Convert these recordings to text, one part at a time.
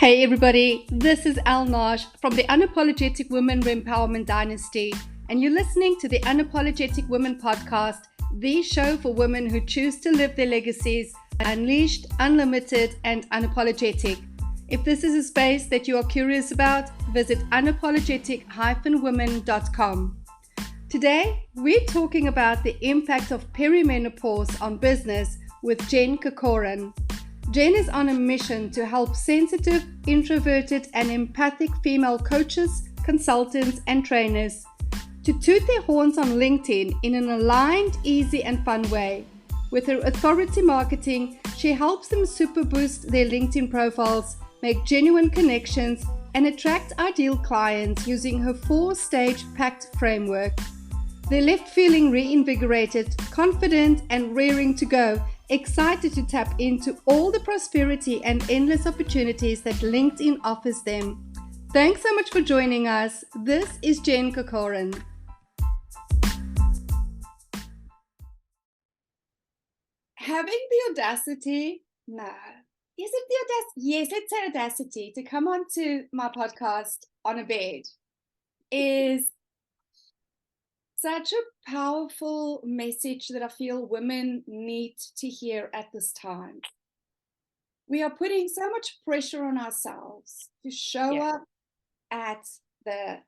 Hey everybody, this is Al Nash from the Unapologetic Women Empowerment Dynasty, and you're listening to the Unapologetic Women podcast, the show for women who choose to live their legacies unleashed, unlimited, and unapologetic. If this is a space that you are curious about, visit unapologetic-women.com. Today, we're talking about the impact of peri-menopause on business with Jen Corcoran. Jen is on a mission to help sensitive, introverted, and empathic female coaches, consultants, and trainers to toot their horns on LinkedIn in an aligned, easy, and fun way. With her authority marketing, she helps them super boost their LinkedIn profiles, make genuine connections, and attract ideal clients using her 4-stage PACT framework. They're left feeling reinvigorated, confident, and raring to go, excited to tap into all the prosperity and endless opportunities that LinkedIn offers them. Thanks so much for joining us. This is Jen Corcoran. Having the audacity, no. Is it the audacity? Yes, let's say audacity to come onto my podcast on a bed is such a powerful message that I feel women need to hear at this time. We are putting so much pressure on ourselves to show up at the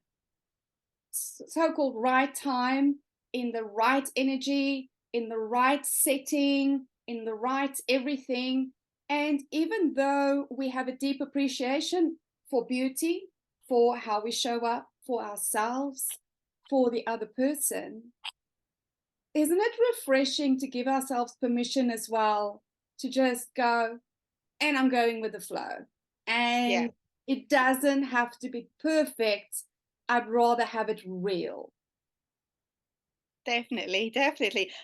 so-called right time, in the right energy, in the right setting, in the right everything. And even though we have a deep appreciation for beauty, for how we show up for ourselves, for the other person, isn't it refreshing to give ourselves permission as well to just go, and I'm going with the flow. And it doesn't have to be perfect. I'd rather have it real. Definitely.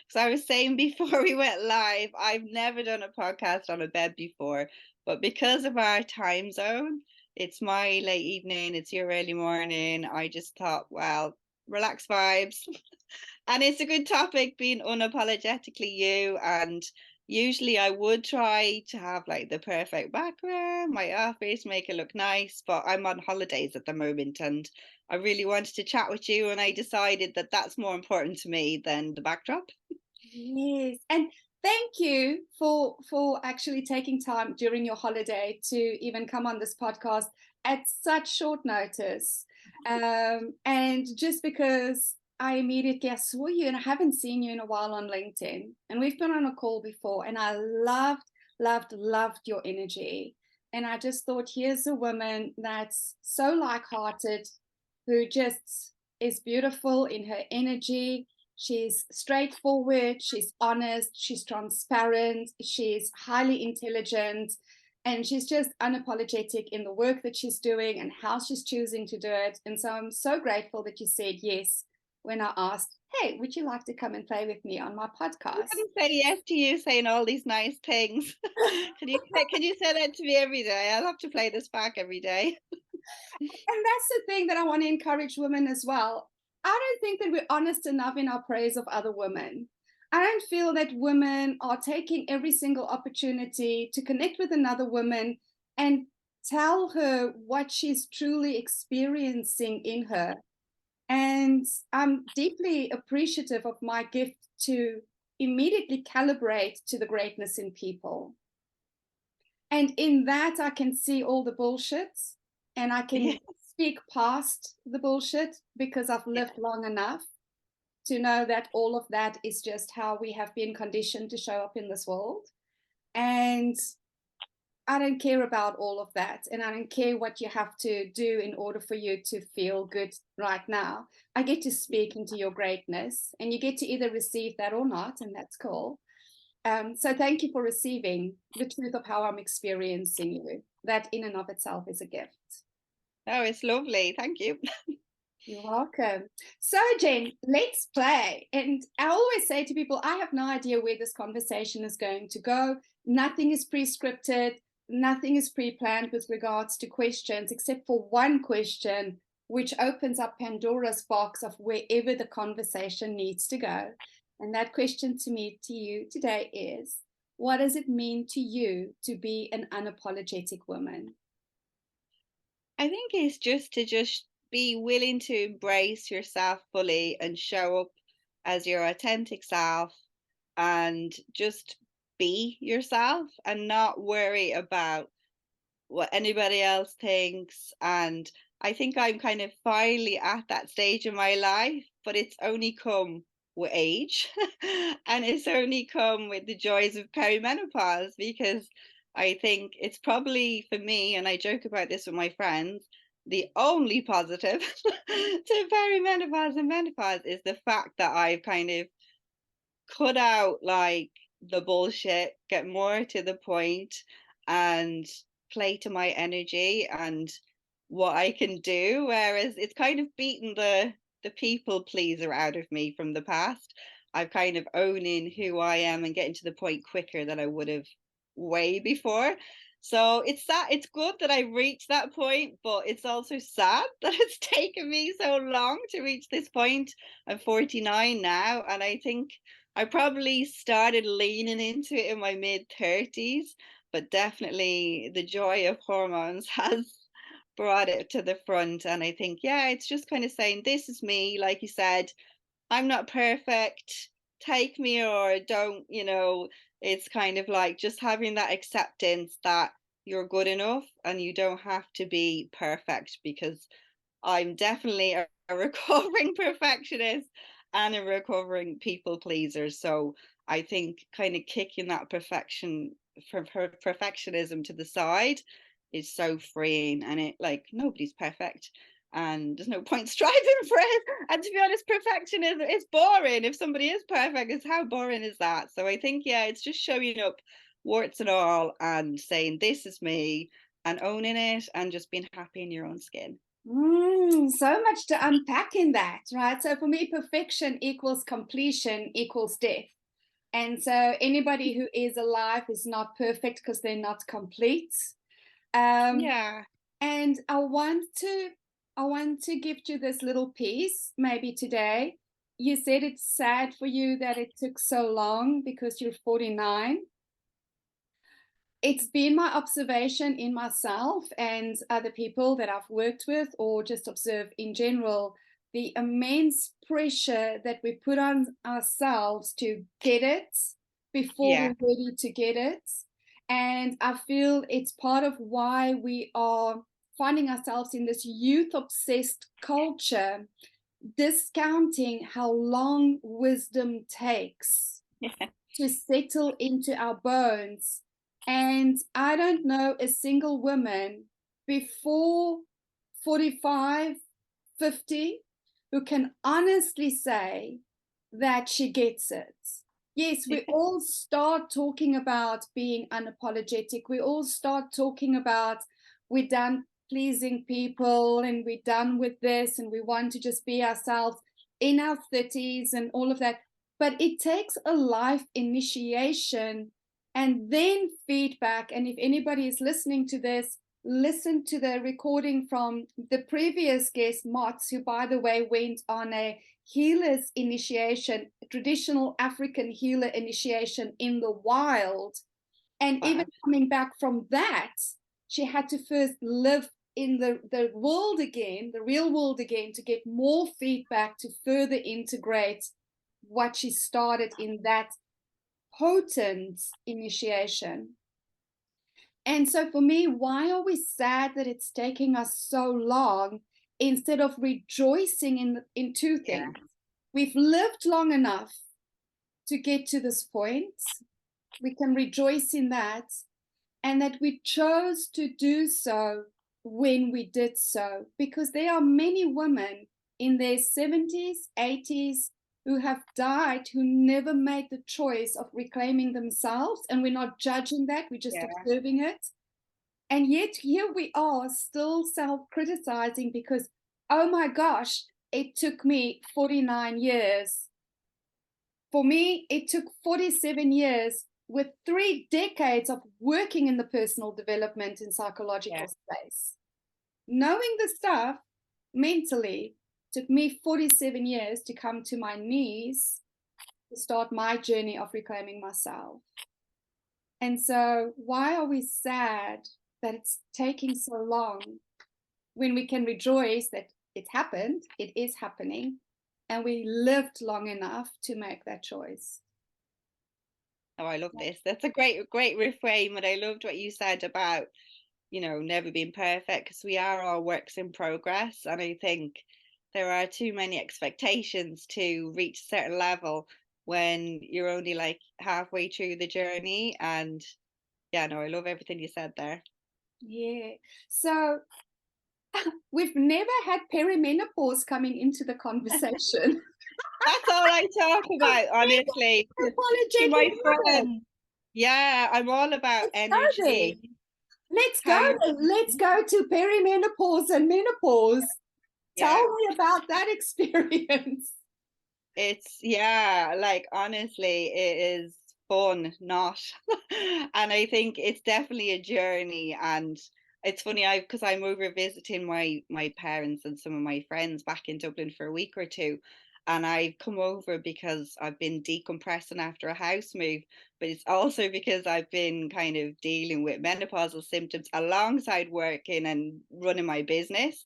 So I was saying before we went live, I've never done a podcast on a bed before, but because of our time zone, it's my late evening, it's your early morning. I just thought, well, relax vibes. And it's a good topic, being unapologetically you. And usually I would try to have like the perfect background, my office, make it look nice, but I'm on holidays at the moment and I really wanted to chat with you, and I decided that that's more important to me than the backdrop. Yes, and thank you for actually taking time during your holiday to even come on this podcast at such short notice. And just because I immediately saw you and I haven't seen you in a while on LinkedIn, and we've been on a call before, and I loved your energy. And I just thought, here's a woman that's so like-hearted, who just is beautiful in her energy. She's straightforward, she's honest, she's transparent, she's highly intelligent, and she's just unapologetic in the work that she's doing and how she's choosing to do it. And so I'm so grateful that you said yes when I asked, hey, would you like to come and play with me on my podcast? I say yes to you saying all these nice things. Can you say that to me every day? I'll have to play this back every day. And that's the thing that I want to encourage women as well. I don't think that we're honest enough in our praise of other women. I don't feel that women are taking every single opportunity to connect with another woman and tell her what she's truly experiencing in her. And I'm deeply appreciative of my gift to immediately calibrate to the greatness in people. And in that, I can see all the bullshit and I can speak past the bullshit because I've lived long enough to know that all of that is just how we have been conditioned to show up in this world. And I don't care about all of that. And I don't care what you have to do in order for you to feel good right now. I get to speak into your greatness, and you get to either receive that or not, and that's cool. So thank you for receiving the truth of how I'm experiencing you. That in and of itself is a gift. Oh, it's lovely. Thank you. You're welcome. So Jen, let's play. And I always say to people, I have no idea where this conversation is going to go. Nothing is pre-scripted. Nothing is pre-planned with regards to questions, except for one question, which opens up Pandora's box of wherever the conversation needs to go. And that question to you today is, what does it mean to you to be an unapologetic woman? I think it's just be willing to embrace yourself fully and show up as your authentic self and just be yourself and not worry about what anybody else thinks. And I think I'm kind of finally at that stage in my life, but it's only come with age and it's only come with the joys of perimenopause because I think it's probably for me, and I joke about this with my friends, the only positive to perimenopause and menopause is the fact that I've kind of cut out like the bullshit, get more to the point, and play to my energy and what I can do. Whereas it's kind of beaten the people pleaser out of me from the past. I've kind of owning who I am and getting to the point quicker than I would have way before. So it's that it's good that I reached that point, but it's also sad that it's taken me so long to reach this point. I'm 49 now, and I think I probably started leaning into it in my mid 30s, but definitely the joy of hormones has brought it to the front. And I think, yeah, it's just kind of saying, this is me. Like you said, I'm not perfect. Take me or don't, it's kind of like just having that acceptance that you're good enough and you don't have to be perfect because I'm definitely a recovering perfectionist and a recovering people pleaser. So I think kind of kicking that perfectionism to the side is so freeing, and it like nobody's perfect and there's no point striving for it. And to be honest, perfectionism is boring. If somebody is perfect, it's how boring is that? So I think, yeah, it's just showing up warts and all and saying this is me and owning it and just being happy in your own skin. So much to unpack in that, right? So for me, perfection equals completion equals death. And so anybody who is alive is not perfect because they're not complete. Um, Yeah. and I want to give you this little piece maybe today. You said it's sad for you that it took so long because you're 49. It's been my observation in myself and other people that I've worked with or just observe in general, the immense pressure that we put on ourselves to get it before Yeah. we're ready to get it. And I feel it's part of why we are finding ourselves in this youth obsessed culture, discounting how long wisdom takes to settle into our bones. And I don't know a single woman before 45, 50 who can honestly say that she gets it. Yes, we all start talking about being unapologetic. We all start talking about we're done pleasing people and we're done with this and we want to just be ourselves in our 30s and all of that. But it takes a life initiation and then feedback. And if anybody is listening to this, listen to the recording from the previous guest, Mots, who, by the way, went on a healer's initiation, traditional African healer initiation in the wild. And even Wow. coming back from that, she had to first live in the world again, the real world again, to get more feedback to further integrate what she started in that potent initiation. And so for me, why are we sad that it's taking us so long instead of rejoicing in two Yeah. things? We've lived long enough to get to this point. We can rejoice in that, and that we chose to do so when we did so, because there are many women in their 70s, 80s who have died who never made the choice of reclaiming themselves. And we're not judging that, we're just Yeah. observing it. And yet here we are still self-criticizing because, oh my gosh, it took me 49 years. For me, it took 47 years with 3 decades of working in the personal development and Yeah. psychological space. Knowing the stuff mentally took me 47 years to come to my knees to start my journey of reclaiming myself. And so, why are we sad that it's taking so long when we can rejoice that it happened, it is happening, and we lived long enough to make that choice. Oh, I love this. That's a great reframe. And I loved what you said about, never being perfect, because we are all works in progress. And I think there are too many expectations to reach a certain level when you're only like halfway through the journey. And yeah, no, I love everything you said there. Yeah. So we've never had perimenopause coming into the conversation. That's all I talk about, honestly. To Unapologetic my woman. friends. Yeah, I'm all about Let's go there. energy, Let's how go you're there. Let's go to perimenopause and menopause. Tell yeah. me about that experience. It's yeah, like honestly, it is fun, not. And I think it's definitely a journey. And it's funny, because I'm over visiting my parents and some of my friends back in Dublin for a week or two. And I've come over because I've been decompressing after a house move, but it's also because I've been kind of dealing with menopausal symptoms alongside working and running my business.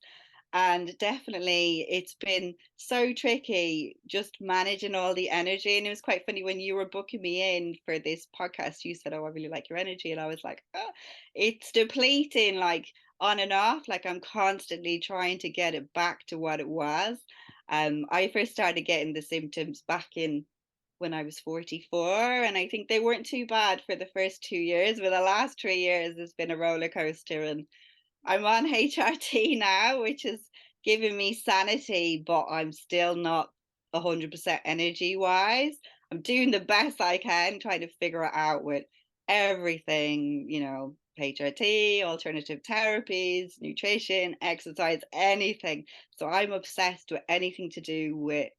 And definitely it's been so tricky just managing all the energy. And it was quite funny when you were booking me in for this podcast, you said, oh, I really like your energy. And I was like, oh, it's depleting, like on and off. Like I'm constantly trying to get it back to what it was. I first started getting the symptoms back in when I was 44, and I think they weren't too bad for the first 2 years, but the last 3 years has been a roller coaster. And I'm on HRT now, which is giving me sanity, but I'm still not 100% energy wise. I'm doing the best I can, trying to figure it out with everything, HRT, alternative therapies, nutrition, exercise, anything. So I'm obsessed with anything to do with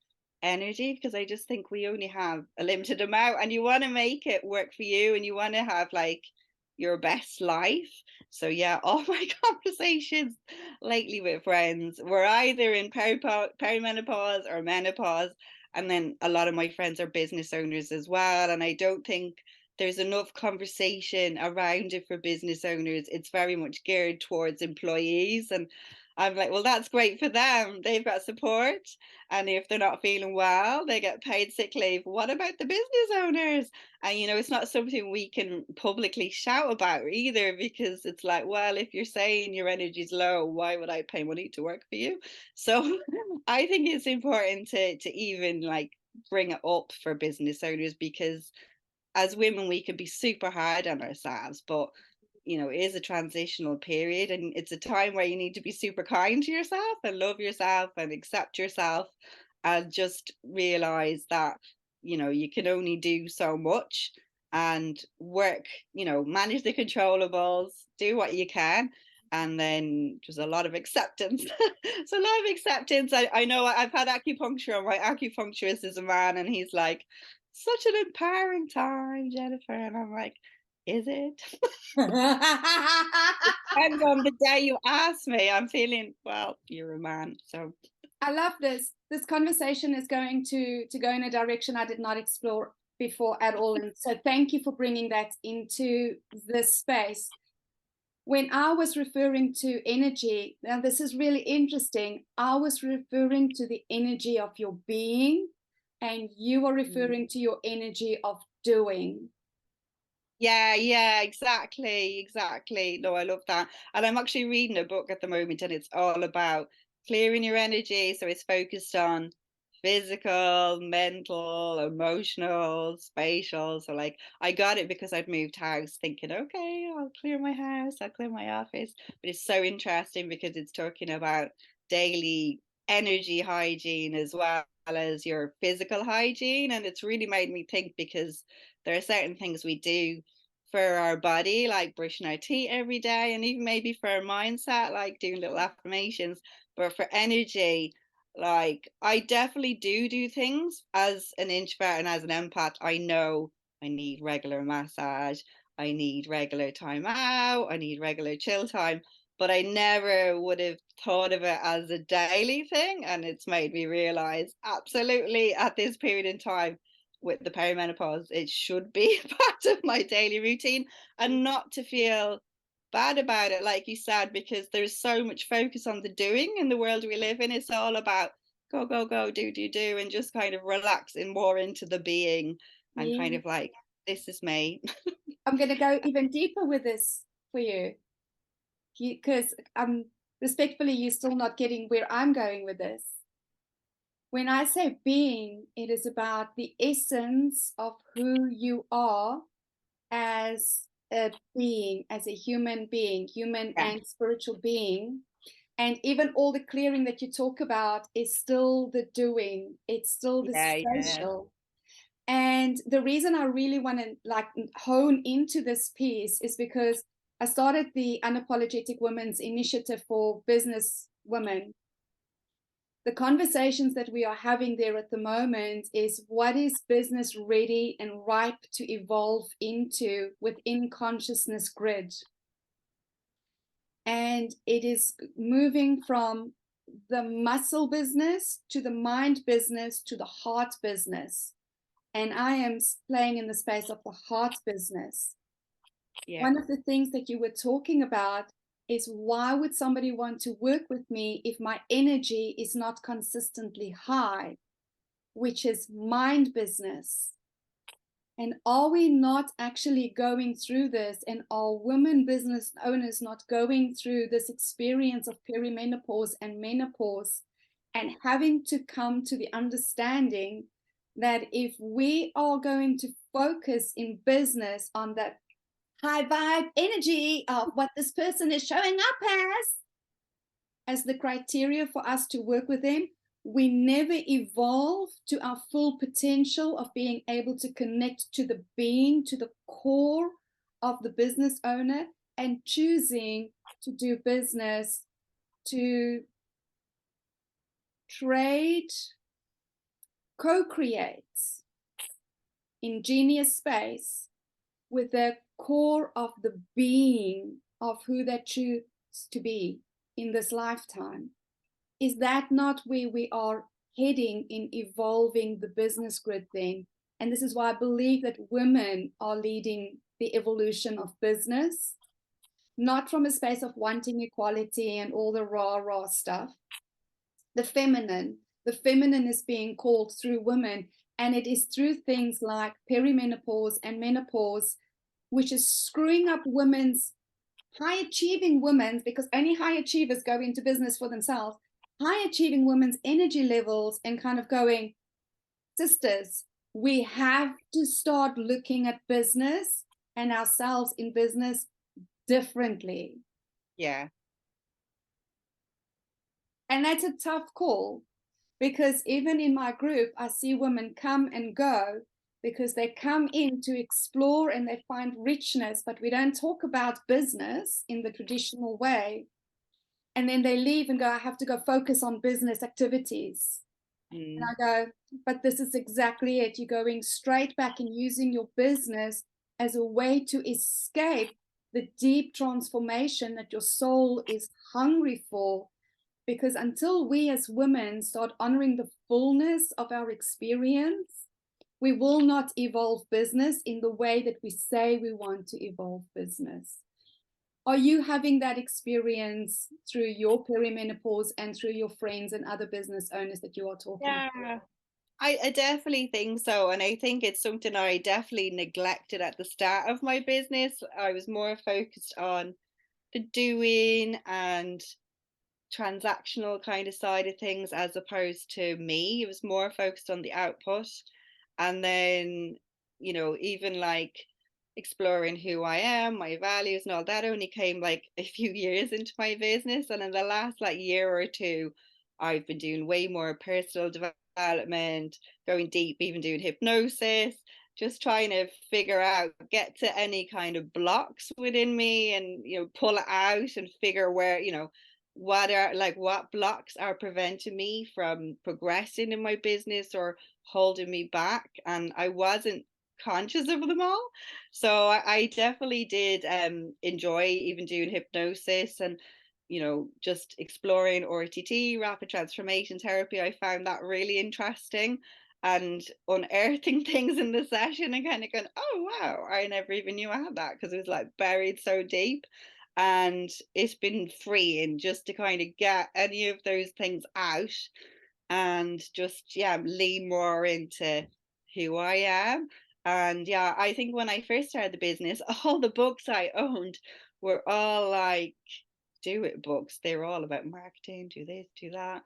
energy, because I just think we only have a limited amount and you want to make it work for you and you want to have like your best life. So yeah, all my conversations lately with friends were either in perimenopause or menopause. And then a lot of my friends are business owners as well. And I don't think there's enough conversation around it for business owners. It's very much geared towards employees. And I'm like, well, that's great for them. They've got support. And if they're not feeling well, they get paid sick leave. What about the business owners? And it's not something we can publicly shout about either, because it's like, well, if you're saying your energy's low, why would I pay money to work for you? So I think it's important to even like bring it up for business owners, because as women we can be super hard on ourselves, but it is a transitional period, and it's a time where you need to be super kind to yourself and love yourself and accept yourself, and just realize that you can only do so much, and work, manage the controllables, do what you can, and then just a lot of acceptance. So a lot of acceptance. I know I've had acupuncture, and my acupuncturist is a man, and he's like, such an empowering time, Jennifer. And I'm like, is it? Depends on the day you ask me. I'm feeling, well, you're a man. So I love this. This conversation is going to go in a direction I did not explore before at all. And so thank you for bringing that into this space. When I was referring to energy, now this is really interesting. I was referring to the energy of your being, and you are referring to your energy of doing. yeah, exactly. No, I love that. And I'm actually reading a book at the moment, and it's all about clearing your energy. So it's focused on physical, mental, emotional, spatial. So like I got it because I'd moved house thinking, okay, I'll clear my house, I'll clear my office. But it's so interesting because it's talking about daily energy hygiene as well as your physical hygiene. And it's really made me think, because there are certain things we do for our body, like brushing our teeth every day, and even maybe for our mindset, like doing little affirmations. But for energy, like I definitely do things as an introvert and as an empath. I know I need regular massage, I need regular time out, I need regular chill time, but I never would have thought of it as a daily thing. And it's made me realize, absolutely, at this period in time with the perimenopause, it should be part of my daily routine, and not to feel bad about it, like you said, because there's so much focus on the doing in the world we live in. It's all about go, go, go, do, and just kind of relaxing more into the being and kind Yeah. of like, this is me. I'm going to go even deeper with this for you because I'm respectfully, you're still not getting where I'm going with this. When I say being, it is about the essence of who you are as a being, as a human being, human Yeah, and spiritual being. And even all the clearing that you talk about is still the doing, it's still the yeah, yeah, spatial. And the reason I really want to like hone into this piece is because I started the Unapologetic Women's Initiative for business women. The conversations that we are having there at the moment is what is business ready and ripe to evolve into within consciousness grid. And it is moving from the muscle business to the mind business to the heart business. And I am playing in the space of the heart business. yeah, One of the things that you were talking about is why would somebody want to work with me if my energy is not consistently high, which is mind business. And are we not actually going through this? And are women business owners not going through this experience of perimenopause and menopause and having to come to the understanding that if we are going to focus in business on that high vibe energy of what this person is showing up as the criteria for us to work with them, we never evolve to our full potential of being able to connect to the being, to the core of the business owner, and choosing to do business, to trade, co-create ingenious space with the core of the being of who they choose to be in this lifetime. Is that not where we are heading in evolving the business grid thing? And this is why I believe that women are leading the evolution of business, not from a space of wanting equality and all the rah rah stuff. The feminine is being called through women, and it is through things like perimenopause and menopause, which is screwing up women's high achieving women, because only high achievers go into business for themselves, high achieving women's energy levels, and kind of going, sisters, we have to start looking at business and ourselves in business differently. yeah, And that's a tough call because even in my group, I see women come and go because they come in to explore and they find richness, but we don't talk about business in the traditional way. And then they leave and go, I have to go focus on business activities. And mm, I go, but this is exactly it. You're going straight back and using your business as a way to escape the deep transformation that your soul is hungry for. Because until we as women start honoring the fullness of our experience, we will not evolve business in the way that we say we want to evolve business. Are you having that experience through your perimenopause and through your friends and other business owners that you are talking to? yeah. I definitely think so. And I think it's something I definitely neglected at the start of my business. I was more focused on the doing and transactional kind of side of things as opposed to me. It was more focused on the output. And then, even like exploring who I am, my values, and all that only came like a few years into my business. And in the last like year or two, I've been doing way more personal development, going deep, even doing hypnosis, just trying to figure out, get to any kind of blocks within me and, pull it out and figure where, what blocks are preventing me from progressing in my business or holding me back. And I wasn't conscious of them all. So I definitely did enjoy even doing hypnosis and, just exploring RTT, rapid transformation therapy. I found that really interesting and unearthing things in the session and kind of going, oh wow, I never even knew I had that because it was like buried so deep. And it's been freeing just to kind of get any of those things out and just, yeah, lean more into who I am. And yeah, I think when I first started the business, all the books I owned were all like do it books. They were all about marketing, do this, do that,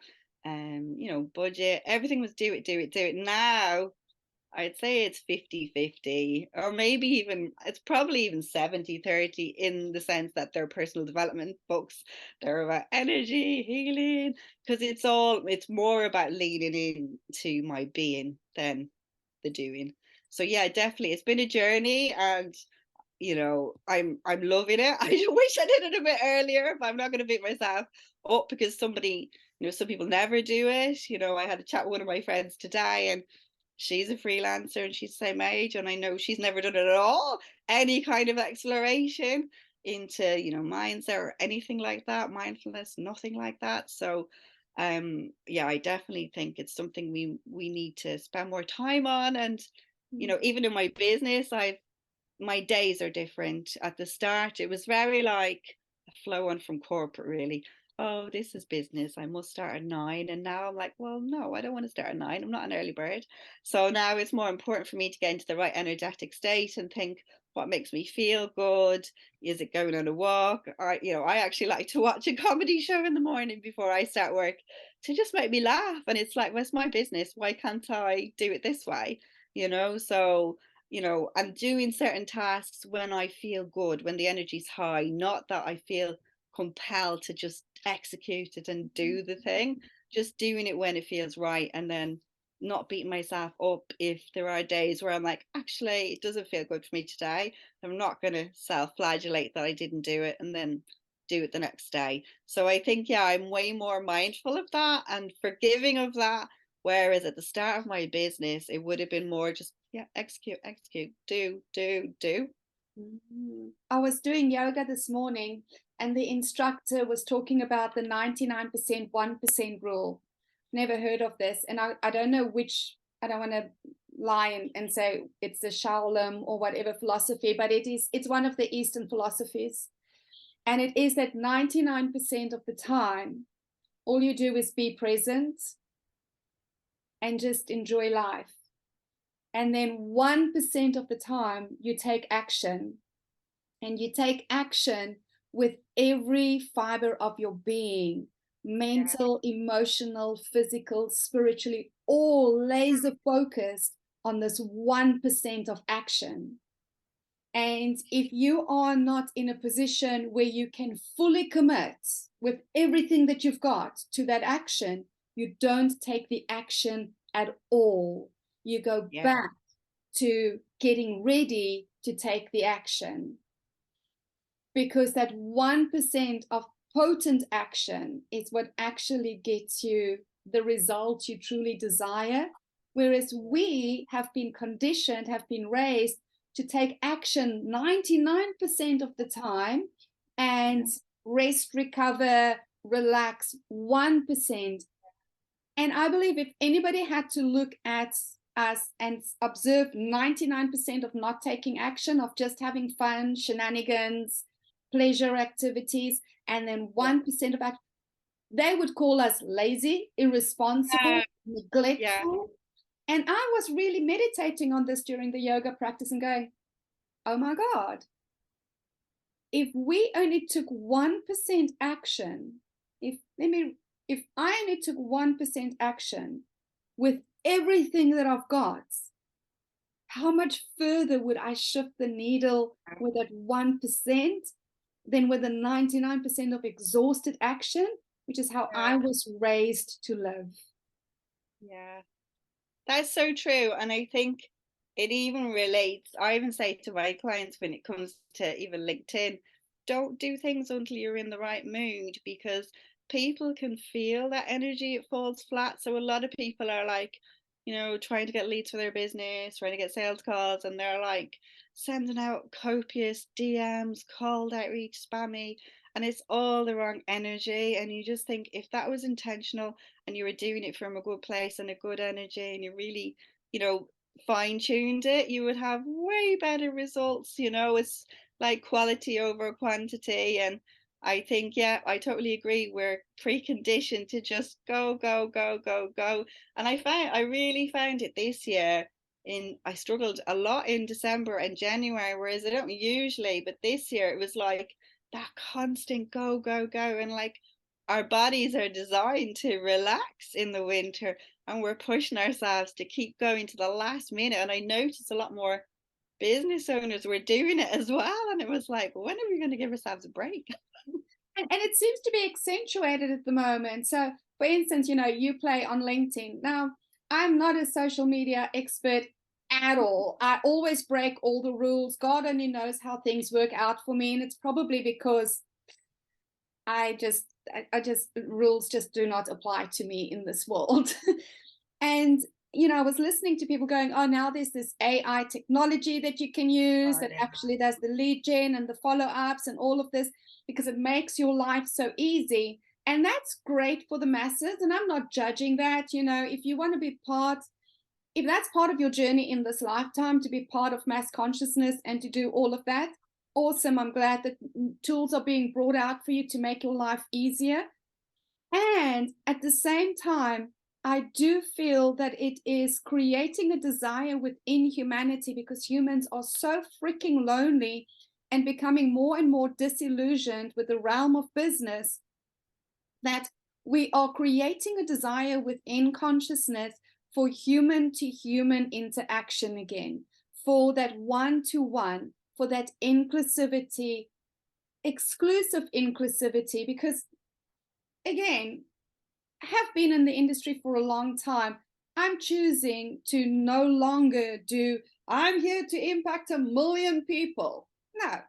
budget. Everything was do it, do it, do it. Now I'd say it's 50-50, or maybe even it's probably even 70-30, in the sense that they're personal development books. They're about energy, healing, because it's more about leaning into my being than the doing. So yeah, definitely it's been a journey, and I'm loving it. I wish I did it a bit earlier, but I'm not going to beat myself up because some people never do it. I had a chat with one of my friends today, and she's a freelancer and she's the same age, and I know she's never done it at all, any kind of exploration into mindset or anything like that, mindfulness, nothing like that. So yeah, I definitely think it's something we need to spend more time on. And even in my business, my days are different. At the start, it was very like a flow on from corporate, really. Oh, this is business. I must start at 9. And now I'm like, well, no, I don't want to start at 9. I'm not an early bird. So now it's more important for me to get into the right energetic state and think what makes me feel good. Is it going on a walk? I actually like to watch a comedy show in the morning before I start work to just make me laugh. And it's like, well, it's my business. Why can't I do it this way? So I'm doing certain tasks when I feel good, when the energy's high, not that I feel compelled to just execute it and do the thing, just doing it when it feels right, and then not beating myself up if there are days where I'm like, actually, it doesn't feel good for me today. I'm not going to self flagellate that I didn't do it and then do it the next day. So I think, yeah, I'm way more mindful of that and forgiving of that. Whereas at the start of my business, it would have been more just, yeah, execute, execute, do, do, do. I was doing yoga this morning, and the instructor was talking about the 99% 1% rule. Never heard of this. And I don't know I don't want to lie and say it's the Shaolin or whatever philosophy, but it's one of the Eastern philosophies. And it is that 99% of the time, all you do is be present and just enjoy life. And then 1% of the time, you take action. And you take action with every fiber of your being, mental, emotional, physical, spiritually, all laser focused on this 1% of action. And if you are not in a position where you can fully commit with everything that you've got to that action, you don't take the action at all. You go back to getting ready to take the action. Because that 1% of potent action is what actually gets you the result you truly desire. Whereas we have been conditioned, have been raised to take action 99% of the time and rest, recover, relax 1%. And I believe if anybody had to look at us and observe 99% of not taking action, of just having fun, shenanigans, pleasure activities, and then 1% of action, they would call us lazy, irresponsible, neglectful. And I was really meditating on this during the yoga practice and going, oh my God, if we only took 1% action, if I only took 1% action with everything that I've got, how much further would I shift the needle with that 1% than with the 99% of exhausted action, which is how I was raised to live. Yeah, that's so true. And I think it even relates, I even say to my clients when it comes to even LinkedIn, don't do things until you're in the right mood, because people can feel that energy, it falls flat. So a lot of people are like, trying to get leads for their business, trying to get sales calls, and they're like sending out copious DMs, cold outreach, spammy, and it's all the wrong energy. And you just think, if that was intentional and you were doing it from a good place and a good energy, and you really, fine tuned it, you would have way better results. It's like quality over quantity. And I think, yeah, I totally agree. We're preconditioned to just go, go, go, go, go. And I really found it this year. I struggled a lot in December and January, whereas I don't usually, but this year it was like that constant go, go, go. And like our bodies are designed to relax in the winter, and we're pushing ourselves to keep going to the last minute. And I noticed a lot more business owners were doing it as well. And it was like, when are we going to give ourselves a break? And it seems to be accentuated at the moment. So, for instance, you play on LinkedIn. Now, I'm not a social media expert at all. I always break all the rules. God only knows how things work out for me. And it's probably because I just rules just do not apply to me in this world. And I was listening to people going, oh, now there's this AI technology that you can use Oh, that yeah. actually does the lead gen and the follow-ups and all of this because it makes your life so easy. And that's great for the masses. And I'm not judging that. If you want to be if that's part of your journey in this lifetime, to be part of mass consciousness and to do all of that, awesome. I'm glad that tools are being brought out for you to make your life easier. And at the same time, I do feel that it is creating a desire within humanity because humans are so freaking lonely and becoming more and more disillusioned with the realm of business that we are creating a desire within consciousness for human to human interaction again, for that one to one, for that inclusivity, exclusive inclusivity, because again, I have been in the industry for a long time. I'm choosing to no longer I'm here to impact 1 million people. No,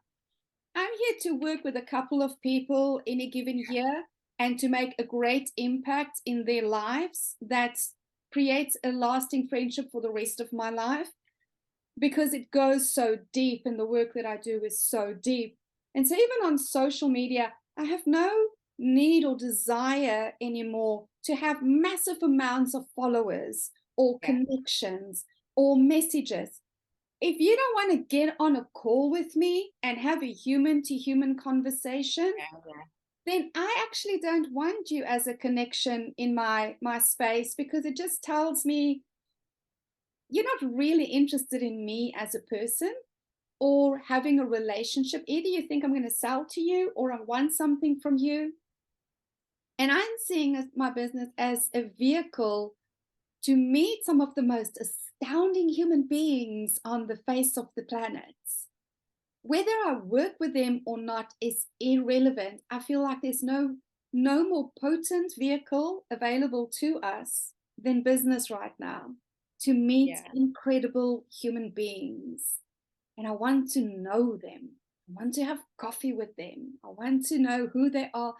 I'm here to work with a couple of people in a given year and to make a great impact in their lives that creates a lasting friendship for the rest of my life because it goes so deep and the work that I do is so deep. And so, even on social media, I have no need or desire anymore to have massive amounts of followers or Yeah. connections or messages. If you don't want to get on a call with me and have a human to human conversation, Yeah. then I actually don't want you as a connection in my space because it just tells me you're not really interested in me as a person or having a relationship. Either you think I'm going to sell to you or I want something from you. And I'm seeing my business as a vehicle to meet some of the most astounding human beings on the face of the planet. Whether I work with them or not is irrelevant. I feel like there's no more potent vehicle available to us than business right now to meet Yeah. incredible human beings. And I want to know them. I want to have coffee with them. I want to know who they are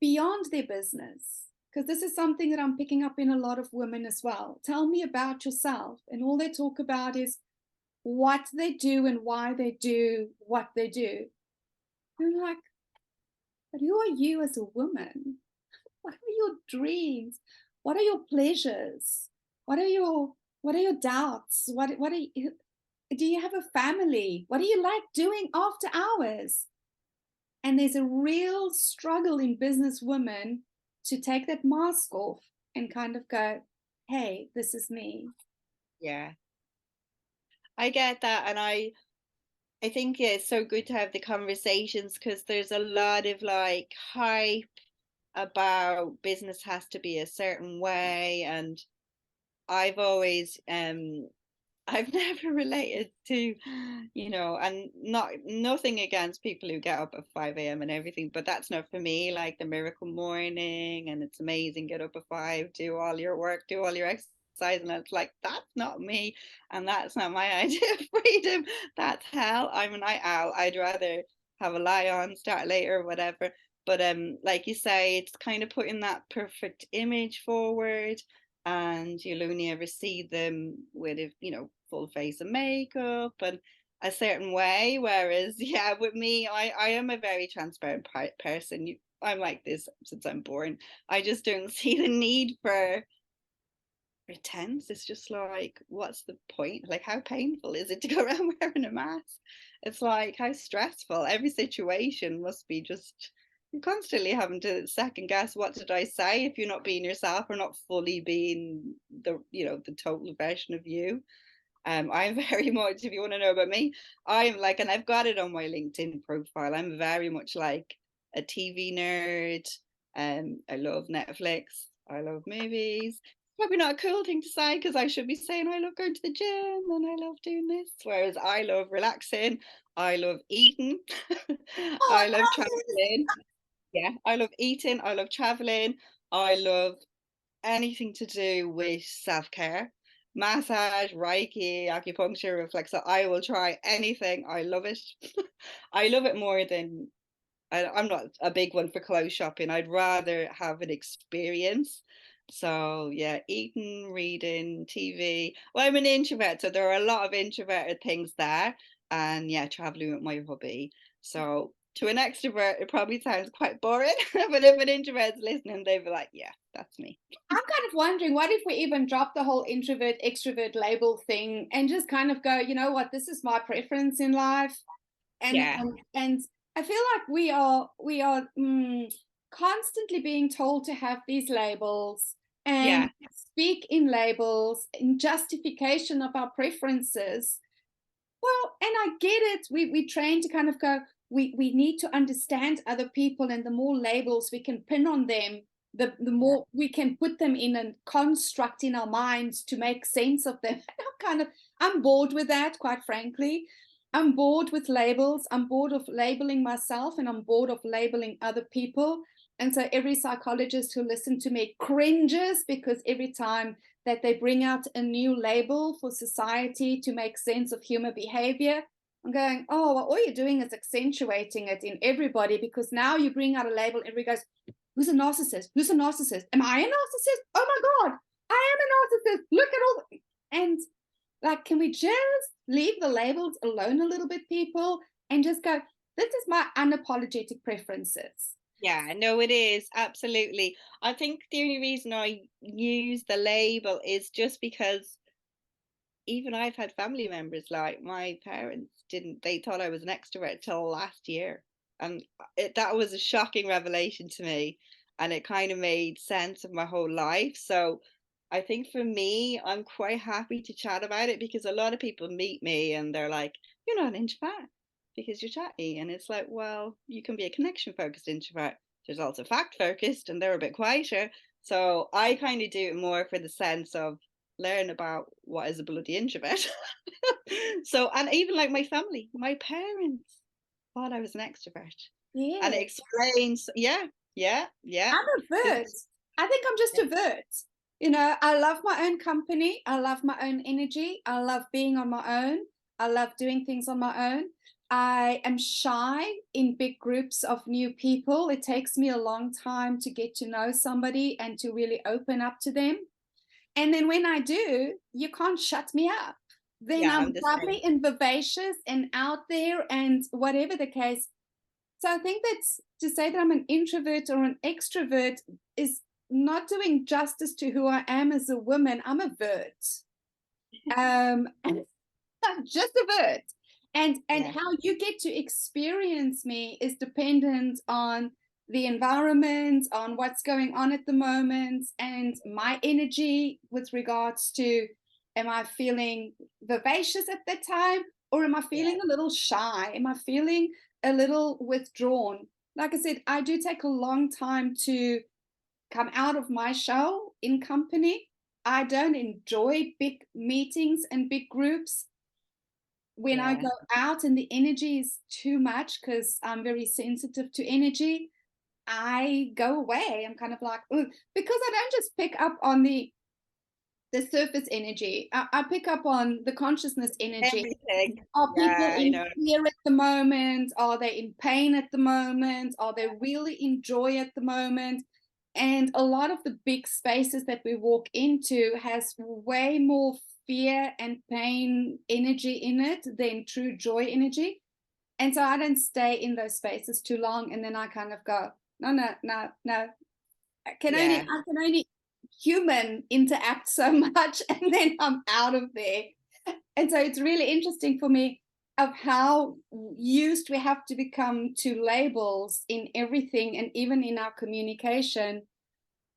beyond their business. Because this is something that I'm picking up in a lot of women as well. Tell me about yourself. And all they talk about is what they do and why they do what they do. I'm like, but who are you as a woman? What are your dreams? What are your pleasures? What are your doubts? What are you, do you have a family? What do you like doing after hours? And there's a real struggle in business women to take that mask off and kind of go, hey, this is me. Yeah. I get that. And I think yeah, it's so good to have the conversations because there's a lot of like hype about business has to be a certain way. And I've always I've never related to, and nothing against people who get up at 5 a.m. and everything, but that's not for me. Like the miracle morning, and it's amazing. Get up at 5, do all your work, do all your exercise, and it's like that's not me, and that's not my idea of freedom. That's hell. I'm a night owl. I'd rather have a lie on, start later, whatever. But like you say, it's kind of putting that perfect image forward, and you'll only ever see them with a full face of makeup and a certain way, whereas yeah, with me, I am a very transparent person. I'm like this since I'm born. I just don't see the need for Tense. It's just like, what's the point? Like, how painful is it to go around wearing a mask? It's like, how stressful. Every situation must be just, you're constantly having to second guess, what did I say, if you're not being yourself or not fully being the, the total version of you. I'm very much, if you want to know about me, I'm like, and I've got it on my LinkedIn profile, I'm very much like a TV nerd. I love Netflix. I love movies. Probably not a cool thing to say because I should be saying I love going to the gym and I love doing this. Whereas I love relaxing. I love eating. Oh, I love I love it. traveling. Yeah, I love eating. I love traveling. I love anything to do with self-care, massage, reiki, acupuncture, reflexo. I will try anything. I love it. I love it more than I'm not a big one for clothes shopping. I'd rather have an experience. So yeah, eating, reading, TV. Well, I'm an introvert, so there are a lot of introverted things there. And yeah, traveling with my hubby. So to an extrovert, it probably sounds quite boring. But if an introvert's listening, they'd be like, yeah, that's me. I'm kind of wondering, what if we even drop the whole introvert extrovert label thing and just kind of go, you know what, this is my preference in life, and Yeah, I feel like we are constantly being told to have these labels and yeah, speak in labels in justification of our preferences. Well, and I get it. We train to kind of go, we need to understand other people, and the more labels we can pin on them, the yeah, more we can put them in a construct in our minds to make sense of them. I'm bored with that, quite frankly. I'm bored with labels. I'm bored of labeling myself, and I'm bored of labeling other people. And so every psychologist who listens to me cringes, because every time that they bring out a new label for society to make sense of human behavior, I'm going, oh, well, all you're doing is accentuating it in everybody, because now you bring out a label, everybody goes, who's a narcissist? Who's a narcissist? Am I a narcissist? Oh my God, I am a narcissist. Look at all. And like, can we just leave the labels alone a little bit, people, and just go, this is my unapologetic preferences. yeah. No, it is absolutely. I think the only reason I use the label is just because even I've had family members, like my parents didn't, they thought I was an extrovert till last year. And that was a shocking revelation to me. And it kind of made sense of my whole life. So I think for me, I'm quite happy to chat about it because a lot of people meet me and they're like, you're not an introvert because you're chatty. And it's like, well, you can be a connection focused introvert. There's also fact focused and they're a bit quieter. So I kind of do it more for the sense of learn about what is a bloody introvert. So, and even like my family, my parents thought I was an extrovert. And it Yeah. explains, yeah, yeah, yeah. I'm a Because vert. I think I'm just a vert. You know, I love my own company. I love my own energy. I love being on my own. I love doing things on my own. I am shy in big groups of new people. It takes me a long time to get to know somebody and to really open up to them. And then when I do, you can't shut me up. Then yeah, I'm I'm the same. bubbly and vivacious and out there, and whatever the case. So I think that's to say that I'm an introvert or an extrovert is not doing justice to who I am as a woman. I'm a vert. And I'm just a vert. And Yeah, how you get to experience me is dependent on the environment, on what's going on at the moment, and my energy with regards to, am I feeling vivacious at that time, or am I yeah, feeling a little shy? Am I feeling a little withdrawn? Like I said, I do take a long time to come out of my shell in company. I don't enjoy big meetings and big groups. When I yeah, go out and the energy is too much, because I'm very sensitive to energy, I go away. I'm kind of like, "Ugh," because I don't just pick up on the surface energy. I pick up on the consciousness energy. everything. Are people Yeah, I in know. fear at the moment? Are they in pain at the moment? Are they really in joy at the moment? And a lot of the big spaces that we walk into has way more fear and pain energy in it than true joy energy. And so I don't stay in those spaces too long. And then I kind of go, no, no, no, no. Yeah, I can only human interact so much, and then I'm out of there. And so it's really interesting for me of how used we have to become to labels in everything and even in our communication.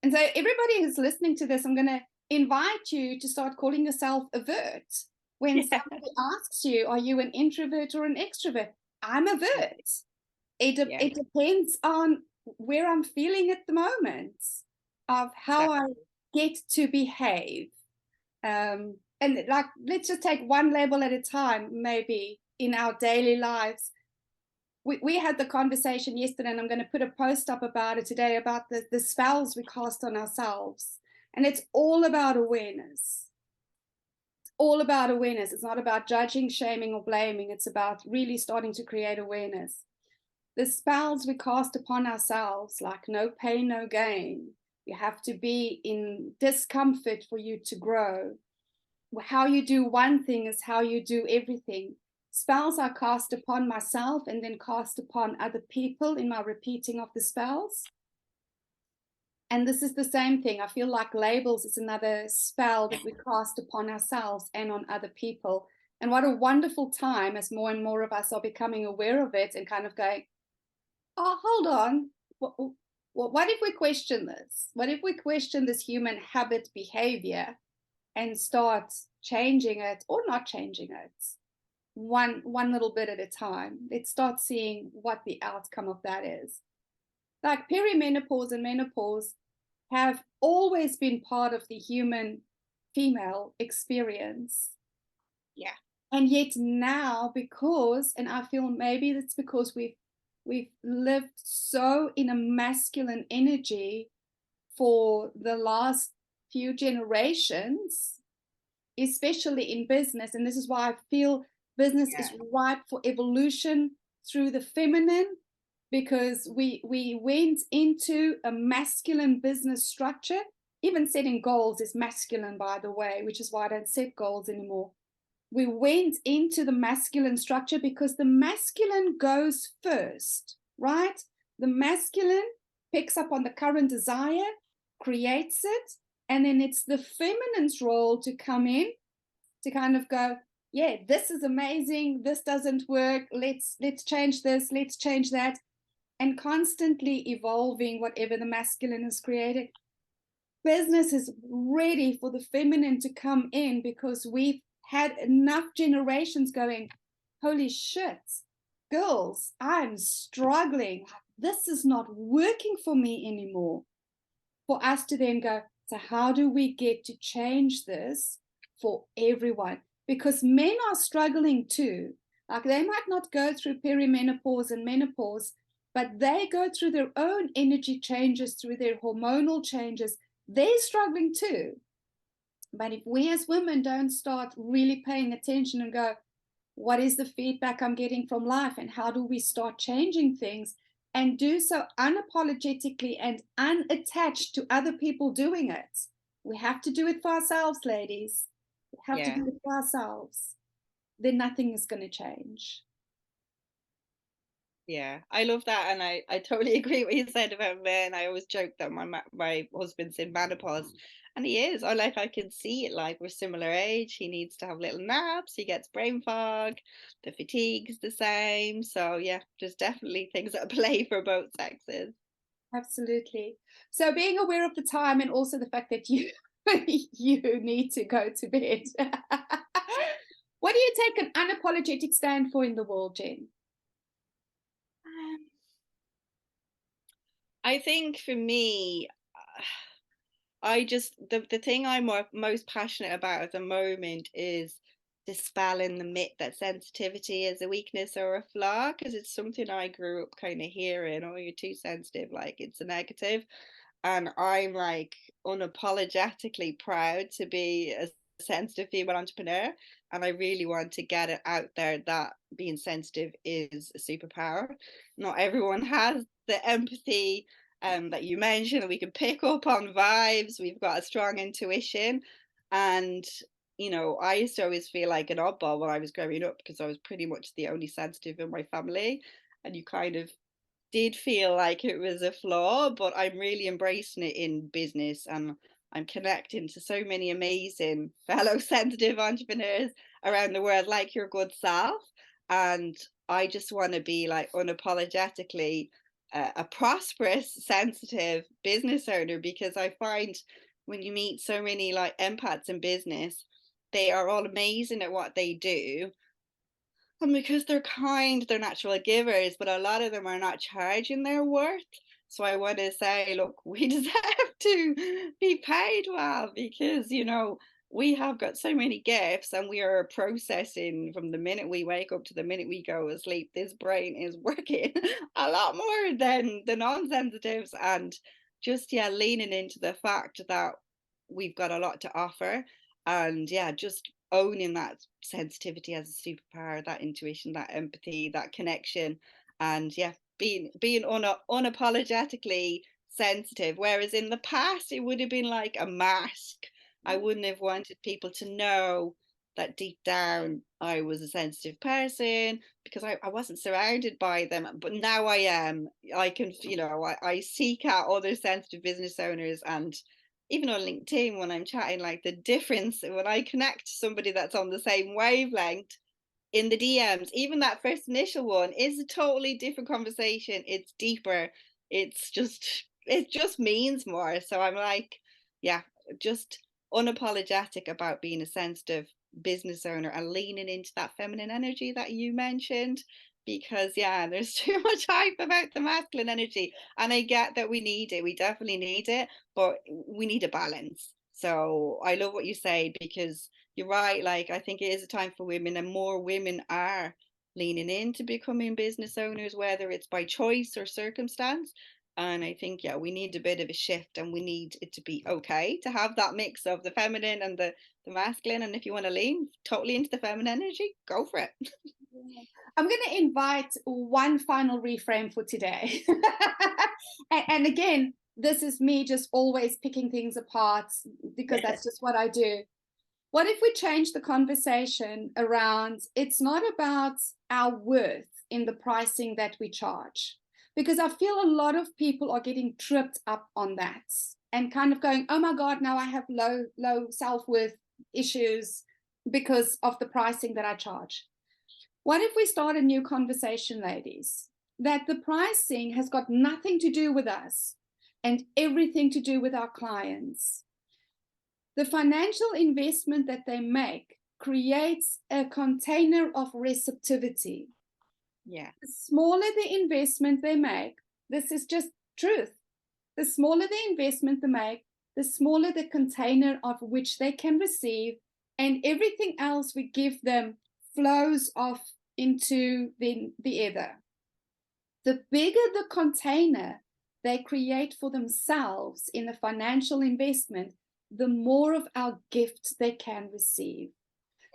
And so everybody who's listening to this, I'm going to invite you to start calling yourself avert. When Yeah. somebody asks you, are you an introvert or an extrovert? I'm avert. Yeah. It depends on where I'm feeling at the moment, of how I get to behave. And like, let's just take one label at a time, maybe in our daily lives. We had the conversation yesterday, and I'm going to put a post up about it today about the spells we cast on ourselves. And it's all about awareness. All about awareness. It's not about judging, shaming, or blaming. It's about really starting to create awareness. The spells we cast upon ourselves, like no pain, no gain. You have to be in discomfort for you to grow. How you do one thing is how you do everything. Spells are cast upon myself and then cast upon other people in my repeating of the spells. And this is the same thing. I feel like labels is another spell that we cast upon ourselves and on other people. And what a wonderful time as more and more of us are becoming aware of it and kind of going, oh, hold on. What if we question this? What if we question this human habit behavior and start changing it or not changing it one little bit at a time? Let's start seeing what the outcome of that is. Like perimenopause and menopause have always been part of the human female experience. Yeah. And yet now, because, and I feel maybe it's because we've lived so in a masculine energy for the last few generations, especially in business. And this is why I feel business is ripe for evolution through the feminine, because we went into a masculine business structure. Even setting goals is masculine, by the way, which is why I don't set goals anymore. We went into the masculine structure because the masculine goes first, right? The masculine picks up on the current desire, creates it, and then it's the feminine's role to come in to kind of go, yeah, this is amazing, this doesn't work, let's change this, let's change that, and constantly evolving whatever the masculine has created. Business is ready for the feminine to come in because we've had enough generations going, holy shit, girls, I'm struggling. This is not working for me anymore. For us to then go, so how do we get to change this for everyone? Because men are struggling too. Like, they might not go through perimenopause and menopause, but they go through their own energy changes, through their hormonal changes. They're struggling too. But if we as women don't start really paying attention and go, what is the feedback I'm getting from life, and how do we start changing things, and do so unapologetically and unattached to other people doing it? We have to do it for ourselves, ladies. We have to Yeah. do it for ourselves. Then nothing is going to change. Yeah, I love that, and I totally agree what you said about men. I always joke that my husband's in menopause, and he is. I can see it. Like, we're similar age. He needs to have little naps. He gets brain fog. The fatigue's the same. So yeah, there's definitely things at play for both sexes. Absolutely. So being aware of the time, and also the fact that you you need to go to bed. What do you take an unapologetic stand for in the world, Jen? Um, I think for me, I just the thing I'm most passionate about at the moment is dispelling the myth that sensitivity is a weakness or a flaw, because it's something I grew up kind of hearing, oh, you're too sensitive, like it's a negative. And I'm like unapologetically proud to be a sensitive female entrepreneur. And I really want to get it out there that being sensitive is a superpower. Not everyone has the empathy that you mentioned, that we can pick up on vibes. We've got a strong intuition. And, I used to always feel like an oddball when I was growing up because I was pretty much the only sensitive in my family. And you kind of did feel like it was a flaw, but I'm really embracing it in business, and I'm connecting to so many amazing fellow sensitive entrepreneurs around the world, like your good self. And I just want to be like unapologetically a prosperous, sensitive business owner, because I find when you meet so many like empaths in business, they are all amazing at what they do, and because they're kind, they're natural givers, but a lot of them are not charging their worth. So I want to say, look, we deserve to be paid well, because, we have got so many gifts, and we are processing from the minute we wake up to the minute we go to sleep. This brain is working a lot more than the non-sensitives. And just, yeah, leaning into the fact that we've got a lot to offer. And yeah, just owning that sensitivity as a superpower, that intuition, that empathy, that connection, and yeah, being unapologetically sensitive. Whereas in the past, it would have been like a mask. I wouldn't have wanted people to know that deep down I was a sensitive person, because I wasn't surrounded by them. But now I am. I can, I seek out other sensitive business owners, and even on LinkedIn, when I'm chatting, like the difference when I connect to somebody that's on the same wavelength in the DMs, even that first initial one is a totally different conversation. It's deeper. It just means more. So I'm like, yeah, just unapologetic about being a sensitive business owner and leaning into that feminine energy that you mentioned. Because yeah, there's too much hype about the masculine energy. And I get that we need it. We definitely need it, but we need a balance. So I love what you say, because you're right. Like, I think it is a time for women, and more women are leaning into becoming business owners, whether it's by choice or circumstance. And I think, yeah, we need a bit of a shift, and we need it to be okay to have that mix of the feminine and the masculine. And if you want to lean totally into the feminine energy, go for it. I'm going to invite one final reframe for today. And again, this is me just always picking things apart, because that's just what I do. What if we change the conversation around, it's not about our worth in the pricing that we charge? Because I feel a lot of people are getting tripped up on that and kind of going, oh my God, now I have low self-worth issues because of the pricing that I charge. What if we start a new conversation, ladies, that the pricing has got nothing to do with us and everything to do with our clients? The financial investment that they make creates a container of receptivity. Yeah. The smaller the investment they make, this is just truth. The smaller the investment they make, the smaller the container of which they can receive, and everything else we give them flows off into the ether. The bigger the container they create for themselves in the financial investment, the more of our gift they can receive.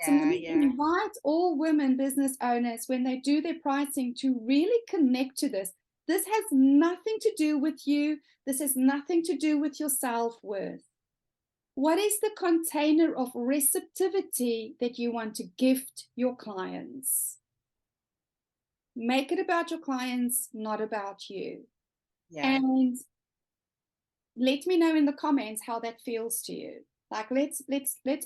So I'm Yeah. going to Yeah. invite all women business owners, when they do their pricing, to really connect to this. This has nothing to do with you. This has nothing to do with your self-worth. What is the container of receptivity that you want to gift your clients? Make it about your clients, not about you. Yeah. And let me know in the comments how that feels to you. Like, let's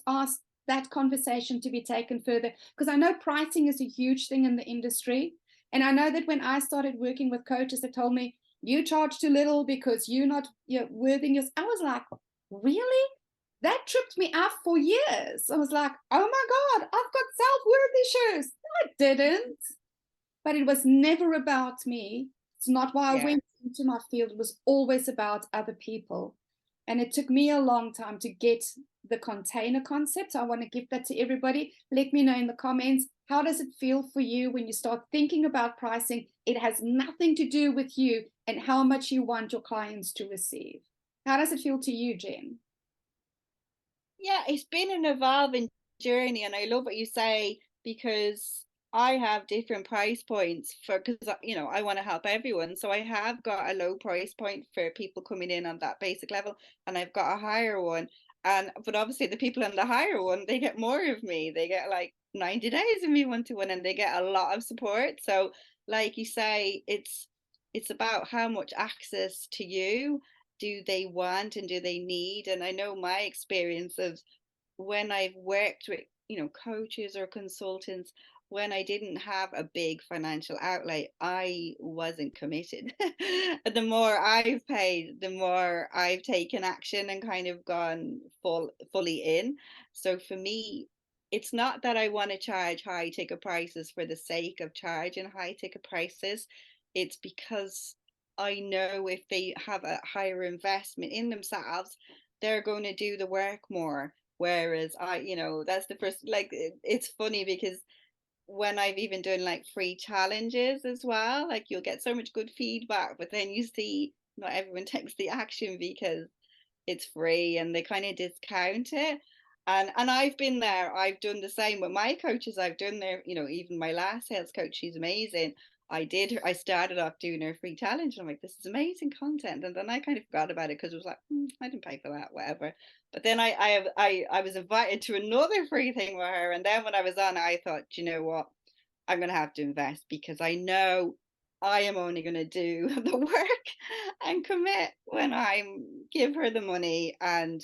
ask that conversation to be taken further, because I know pricing is a huge thing in the industry. And I know that when I started working with coaches that told me, you charge too little because you're not worthy yours, I was like, really? That tripped me up for years. I was like, oh my God, I've got self-worth issues. I didn't. But it was never about me. It's not why I Yeah. went into my field. It was always about other people. And it took me a long time to get the container concept. So I want to give that to everybody. Let me know in the comments, how does it feel for you when you start thinking about pricing? It has nothing to do with you and how much you want your clients to receive. How does it feel to you, Jen? Yeah, it's been an evolving journey, and I love what you say, because I have different price points for, because I want to help everyone. So I have got a low price point for people coming in on that basic level, and I've got a higher one. And but obviously the people on the higher one, they get more of me. They get like 90 days of me one-to-one, and they get a lot of support. So like you say, it's about how much access to you do they want and do they need? And I know my experience of when I've worked with, coaches or consultants, when I didn't have a big financial outlay, I wasn't committed. The more I've paid, the more I've taken action and kind of gone fully in. So for me, it's not that I want to charge high ticket prices for the sake of charging high ticket prices. It's because I know if they have a higher investment in themselves, they're going to do the work more. Whereas that's the first, like, it's funny because when I've even done like free challenges as well, like you'll get so much good feedback, but then you see not everyone takes the action because it's free and they kind of discount it. And I've been there. I've done the same with my coaches. I've done their, even my last sales coach, she's amazing. I started off doing her free challenge and I'm like, this is amazing content. And then I kind of forgot about it because it was like, I didn't pay for that, whatever. But then I was invited to another free thing with her. And then when I was on, I thought, you know what? I'm gonna have to invest because I know I am only gonna do the work and commit when I give her the money and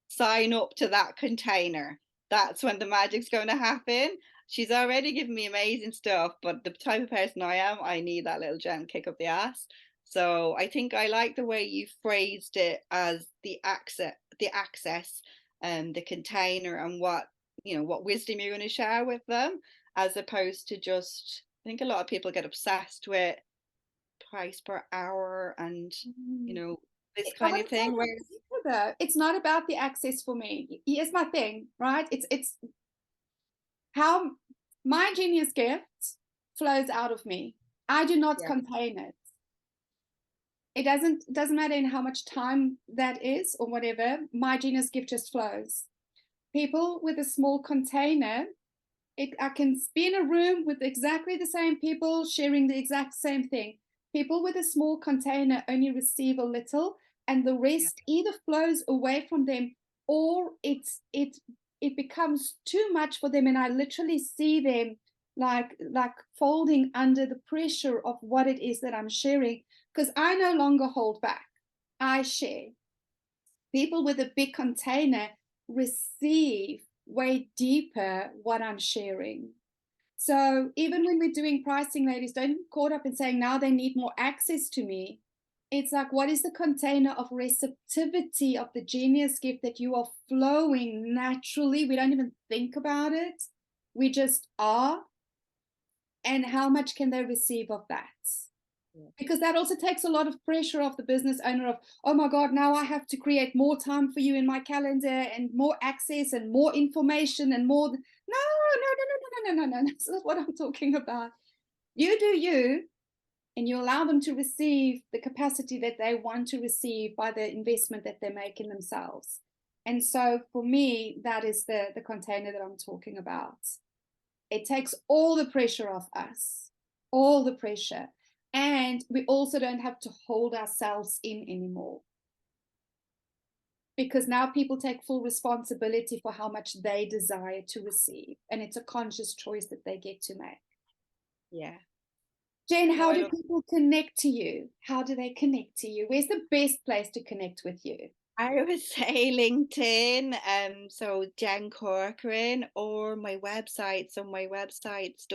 sign up to that container. That's when the magic's going to happen. She's already given me amazing stuff, but the type of person I am, I need that little gem kick up the ass. So I think I like the way you phrased it as the access, and the container, and what wisdom you're going to share with them, as opposed to just. I think a lot of people get obsessed with price per hour and you Mm. know this I kind want of to say thing. one Whereas thing though. It's not about the access for me. Here's my thing, right? It's how my genius gift flows out of me. I do not yeah, contain it. It doesn't matter in how much time that is or whatever. My genius gift just flows. People with a small container, I can be in a room with exactly the same people sharing the exact same thing. People with a small container only receive a little, and the yeah, rest either flows away from them, or it becomes too much for them, and I literally see them like folding under the pressure of what it is that I'm sharing, because I no longer hold back. I share. People with a big container receive way deeper what I'm sharing. So even when we're doing pricing, ladies, don't get caught up in saying now they need more access to me. It's like, what is the container of receptivity of the genius gift that you are flowing naturally? We don't even think about it. We just are. And how much can they receive of that? yeah, Because that also takes a lot of pressure off the business owner of, oh my God, now I have to create more time for you in my calendar and more access and more information and more. No, no, no, no, no, no, no, no. That's not what I'm talking about. You do you, and you allow them to receive the capacity that they want to receive by the investment that they make in themselves. And so for me, that is the container that I'm talking about. It takes all the pressure off us, all the pressure. And we also don't have to hold ourselves in anymore. Because now people take full responsibility for how much they desire to receive. And it's a conscious choice that they get to make. yeah. Jen, No, how I do love. people connect to you? How do they connect to you? Where's the best place to connect with you? I would say LinkedIn, so Jen Corcoran, or my website. So my website's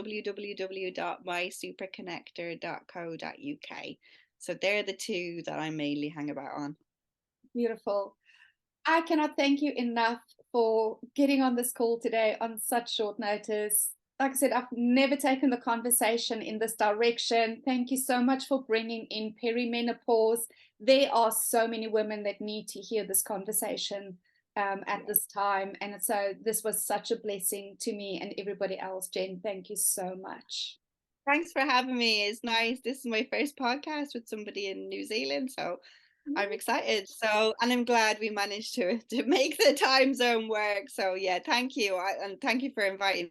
www.mysuperconnector.co.uk. So they're the two that I mainly hang about on. Beautiful. I cannot thank you enough for getting on this call today on such short notice. Like I said, I've never taken the conversation in this direction. Thank you so much for bringing in perimenopause. There are so many women that need to hear this conversation at Yeah. this time. And so this was such a blessing to me and everybody else. Jen, thank you so much. Thanks for having me. It's nice. This is my first podcast with somebody in New Zealand, so I'm excited. So, and I'm glad we managed to make the time zone work. So, yeah, thank you, and thank you for inviting.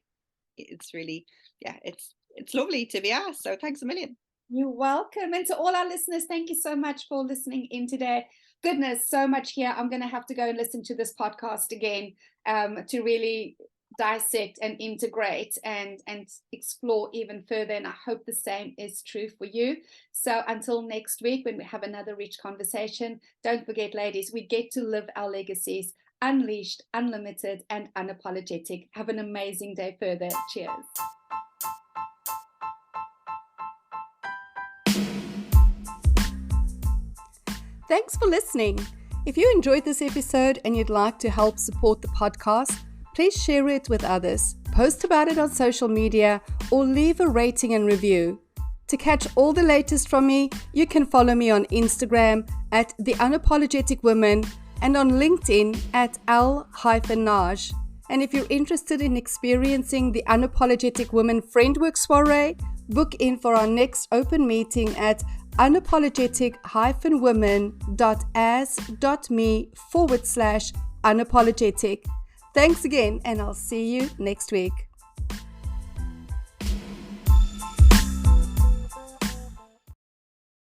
It's really, yeah, it's lovely to be asked. So, thanks a million. You're welcome. And to all our listeners, thank you so much for listening in today. Goodness, so much here. I'm going to have to go and listen to this podcast again to really dissect and integrate and explore even further. And I hope the same is true for you. So until next week, when we have another rich conversation, don't forget, ladies, we get to live our legacies unleashed, unlimited, and unapologetic. Have an amazing day further. Cheers. Thanks for listening. If you enjoyed this episode and you'd like to help support the podcast, please share it with others, post about it on social media, or leave a rating and review. To catch all the latest from me, you can follow me on Instagram at The Unapologetic Woman and on LinkedIn at al-naj. And if you're interested in experiencing the Unapologetic Woman Friendwork Soiree, book in for our next open meeting at unapologetic-women.as.me/unapologetic. Thanks again, and I'll see you next week.